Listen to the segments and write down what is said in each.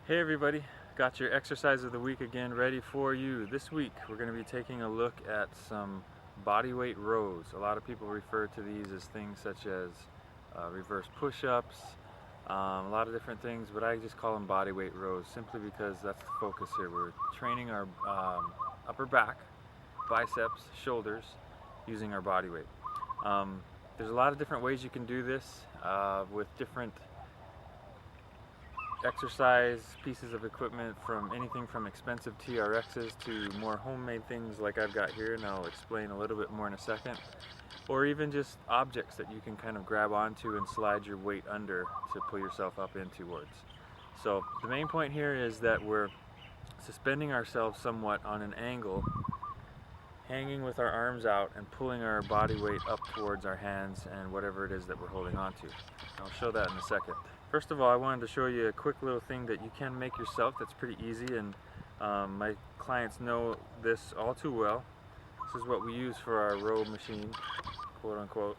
Hey everybody, got your exercise of the week again ready for you. This week we're going to be taking a look at some bodyweight rows. A lot of people refer to these as things such as reverse push-ups, a lot of different things, but I just call them bodyweight rows simply because that's the focus here. We're training our upper back, biceps, shoulders using our body weight. There's a lot of different ways you can do this with different exercise pieces of equipment, from anything from expensive TRXs to more homemade things like I've got here, and I'll explain a little bit more in a second, or even just objects that you can kind of grab onto and slide your weight under to pull yourself up in towards. So the main point here is that we're suspending ourselves somewhat on an angle, hanging with our arms out and pulling our body weight up towards our hands and whatever it is that we're holding on to. I'll show that in a second. First of all, I wanted to show you a quick little thing that you can make yourself that's pretty easy, and my clients know this all too well. This is what we use for our row machine, quote unquote.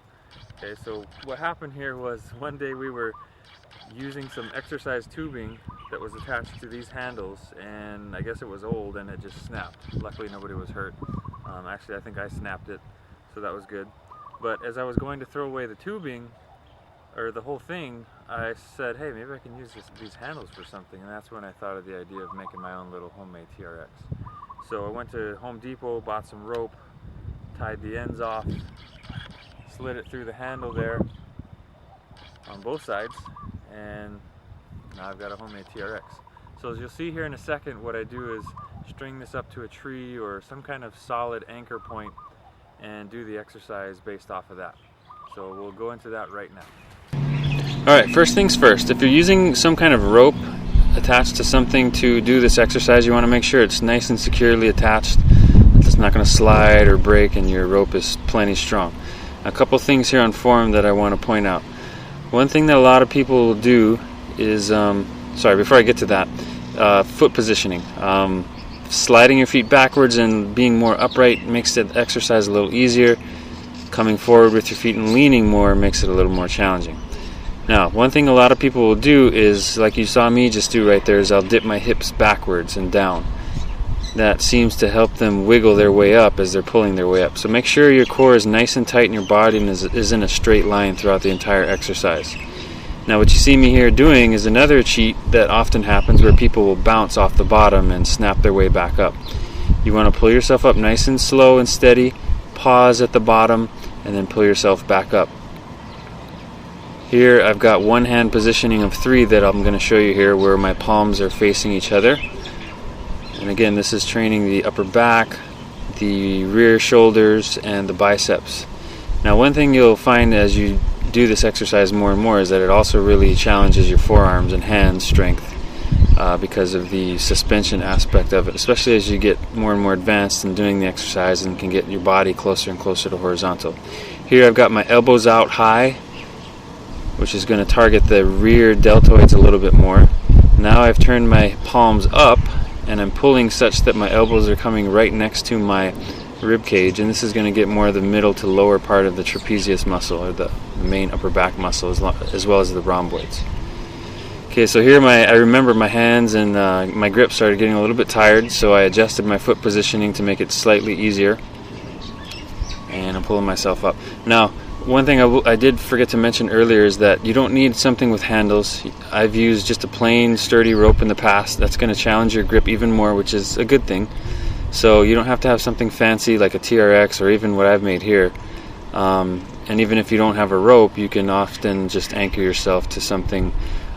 Okay, so what happened here was one day we were using some exercise tubing that was attached to these handles, and I guess it was old and it just snapped. Luckily nobody was hurt. Actually I think I snapped it, so that was good. But as I was going to throw away the tubing, or the whole thing, I said, hey, maybe I can use these handles for something, and that's when I thought of the idea of making my own little homemade TRX. So I went to Home Depot, bought some rope, tied the ends off, slid it through the handle there on both sides, and now I've got a homemade TRX. So as you'll see here in a second, what I do is string this up to a tree or some kind of solid anchor point and do the exercise based off of that. So we'll go into that right now. Alright, first things first, if you're using some kind of rope attached to something to do this exercise, you want to make sure it's nice and securely attached. It's not going to slide or break, and your rope is plenty strong. A couple things here on form that I want to point out. One thing that a lot of people will do is, before I get to that, foot positioning. Sliding your feet backwards and being more upright makes the exercise a little easier. Coming forward with your feet and leaning more makes it a little more challenging. Now, one thing a lot of people will do is, like you saw me just do right there, is I'll dip my hips backwards and down. That seems to help them wiggle their way up as they're pulling their way up. So make sure your core is nice and tight in your body and is in a straight line throughout the entire exercise. Now, what you see me here doing is another cheat that often happens, where people will bounce off the bottom and snap their way back up. You want to pull yourself up nice and slow and steady, pause at the bottom, and then pull yourself back up. Here I've got one hand positioning of 3 that I'm going to show you here, where my palms are facing each other. And again, this is training the upper back, the rear shoulders, and the biceps. Now, one thing you'll find as you do this exercise more and more is that it also really challenges your forearms and hand strength because of the suspension aspect of it, especially as you get more and more advanced in doing the exercise and can get your body closer and closer to horizontal. Here I've got my elbows out high, which is going to target the rear deltoids a little bit more. Now I've turned my palms up and I'm pulling such that my elbows are coming right next to my rib cage, and this is going to get more of the middle to lower part of the trapezius muscle, or the main upper back muscle, as well as the rhomboids. Okay, so here I remember my hands and my grip started getting a little bit tired, so I adjusted my foot positioning to make it slightly easier, and I'm pulling myself up. Now, one thing I did forget to mention earlier is that you don't need something with handles. I've used just a plain sturdy rope in the past. That's going to challenge your grip even more, which is a good thing. So you don't have to have something fancy like a TRX or even what I've made here. And even if you don't have a rope, you can often just anchor yourself to something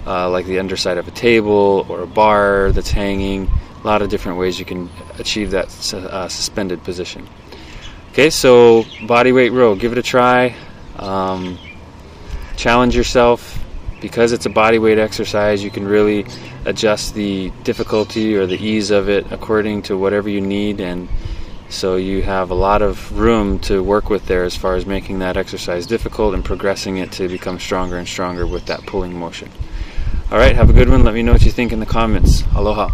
like the underside of a table or a bar that's hanging. A lot of different ways you can achieve that suspended position. Okay, so bodyweight row, give it a try. Challenge yourself. Because it's a bodyweight exercise, you can really adjust the difficulty or the ease of it according to whatever you need, and so you have a lot of room to work with there as far as making that exercise difficult and progressing it to become stronger and stronger with that pulling motion. Alright, have a good one. Let me know what you think in the comments. Aloha.